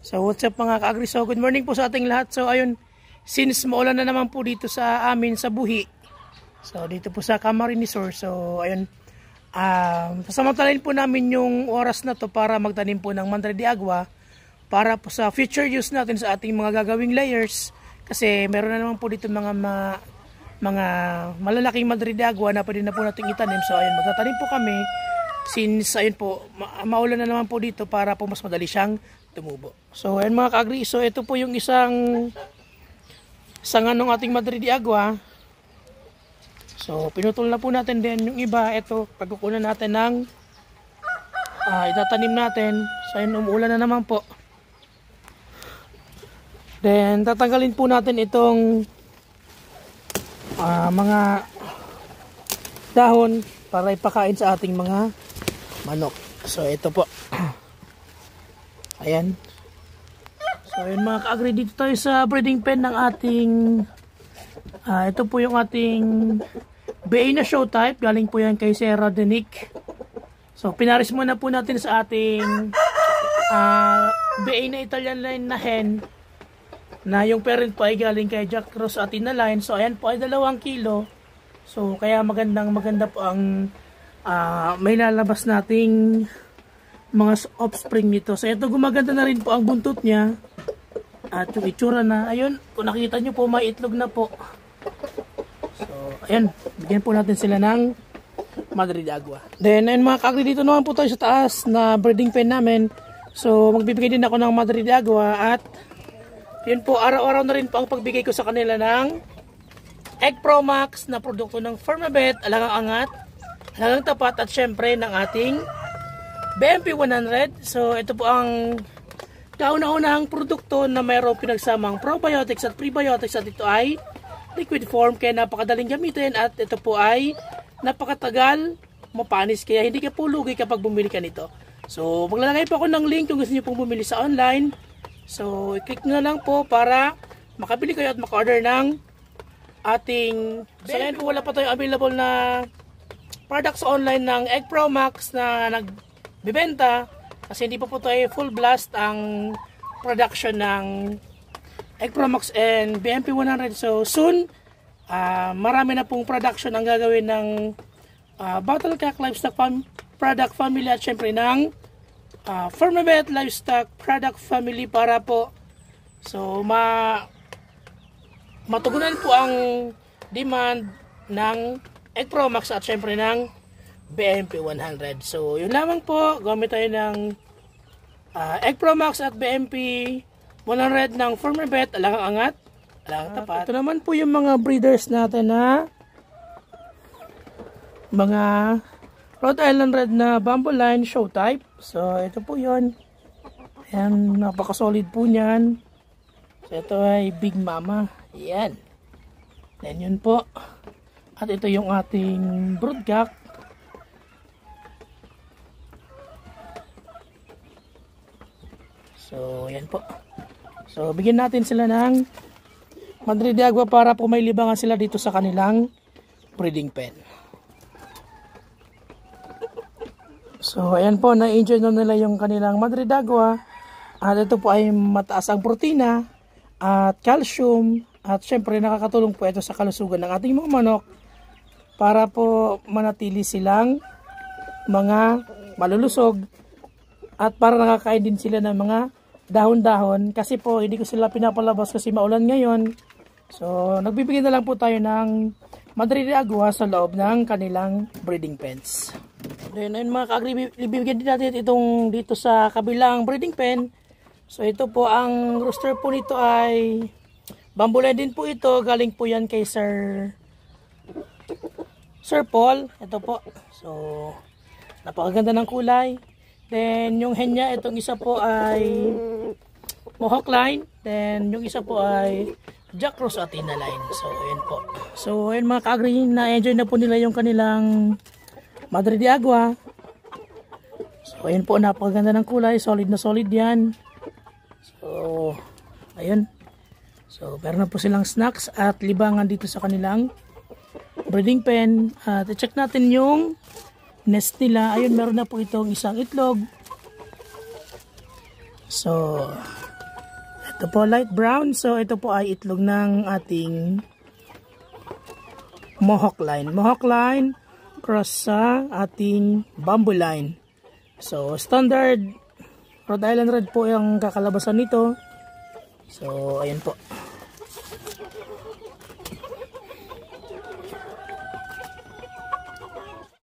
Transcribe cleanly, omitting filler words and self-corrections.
So what's up mga ka-agri? So good morning po sa ating lahat. So ayun, since maulan na naman po dito sa amin sa Buhi. So dito po sa Camarines Sur. So ayun, sasamantalain po namin yung oras na to para magtanim po ng Madre de Agua para po sa future use natin sa ating mga gagawing layers. Kasi meron na naman po dito mga malalaking Madre de Agua na pwede na po natin itanim. So ayun, magtatanim po kami since ayun po, maulan na naman po dito para po mas madali siyang tumubo. So ayun mga ka-agri, so ito po yung isang anong ating Madre de Agua. So pinutol na po natin din yung iba. Ito pagkukunan natin ng itatanim natin. So ayun, umuulan na naman po. Then tatanggalin po natin itong mga dahon para ipakain sa ating mga manok. So ito po. Ayan. So ayun mga ka-agri, dito tayo sa breeding pen ng ating ito po yung ating BA na show type. Galing po yan kay Sarah Denick. So pinaris muna po natin sa ating BA na Italian line na hen, na yung parent po ay galing kay Jack Ross Athena line. So ayan po ay 2 kilo. So kaya maganda po ang may lalabas nating mga offspring nito. So ito, gumaganda na rin po ang buntot niya at yung itsura na, ayun, kung nakita nyo po may itlog na po. So ayun, bigyan po natin sila ng Madre de Agua. Then ayun mga ka-agri, dito naman po tayo sa taas na breeding pen namin. So magbibigay din ako ng Madre de Agua at yun po, araw-araw na rin po ang pagbigay ko sa kanila ng Egg Pro Max na produkto ng Firmabet, Alagang Angat, Alagang Tapat at syempre ng ating BMP 100. So ito po ang kauna-unahang produkto na mayroong pinagsamang probiotics at prebiotics, at ito ay liquid form kaya napakadaling gamitin at ito po ay napakatagal mapanis kaya hindi ka po lugi kapag bumili ka nito. So maglalagay po ako ng link kung gusto niyo pong bumili sa online. So i-click na lang po para makabili kayo at maka-order ng ating so ngayon po wala pa tayong available na products online ng Egg Pro Max na nagbibenta kasi hindi pa po tayo full blast ang production ng Egg Pro Max and BMP 100. So soon marami na pong production ang gagawin ng Battlecock Livestock Product Family at syempre ng Firmabet Livestock Product Family para po so matugunan po ang demand ng Egg Pro Max at syempre ng BMP 100. So yun lamang po, gamit tayo ng Egg Pro Max at BMP 100 ng Firmabet, Alagang Angat, Alagang Tapat. Ito naman po yung mga breeders natin na mga Rhode Island Red na Bamboo Line show type. So ito po yun. Ayan, napaka-solid po niyan. So ito ay Big Mama. Ayan. Then yun po. At ito yung ating broodcock. So ayan po. So bigyan natin sila ng Madre de Agua para po may libangan sila dito sa kanilang breeding pen. So ayan po, na-enjoy na nila yung kanilang Madre de Agua. At ito po ay mataas ang protina at calcium. At syempre nakakatulong po ito sa kalusugan ng ating mga manok para po manatili silang mga malulusog at para nakakain din sila ng mga dahon-dahon. Kasi po hindi ko sila pinapalabas kasi maulan ngayon. So nagbibigay na lang po tayo ng Madre de Agua sa loob ng kanilang breeding pens. Then ayun mga ka-agri, ibibigyan din natin itong dito sa kabilang breeding pen. So ito po, ang rooster po nito ay Bamboo Line din po ito. Galing po yan kay Sir Paul. Ito po. So napakaganda ng kulay. Then yung hen niya, itong isa po ay Mohawk Line. Then yung isa po ay Jack Ross Athena line. So ayun po. So ayun mga ka-agri, na-enjoy na po nila yung kanilang Madre de Agua. So ayun po, napakaganda ng kulay. Solid na solid yan. So ayun. So meron na po silang snacks at libangan dito sa kanilang breeding pen. At i-check natin yung nest nila. Ayun, meron na po itong isang itlog. So Ito po light brown. So ito po ay itlog ng ating Mohawk line. Mohawk line cross sa ating bamboo line. So standard Rhode Island Red po yung kakalabasan nito. So ayan po.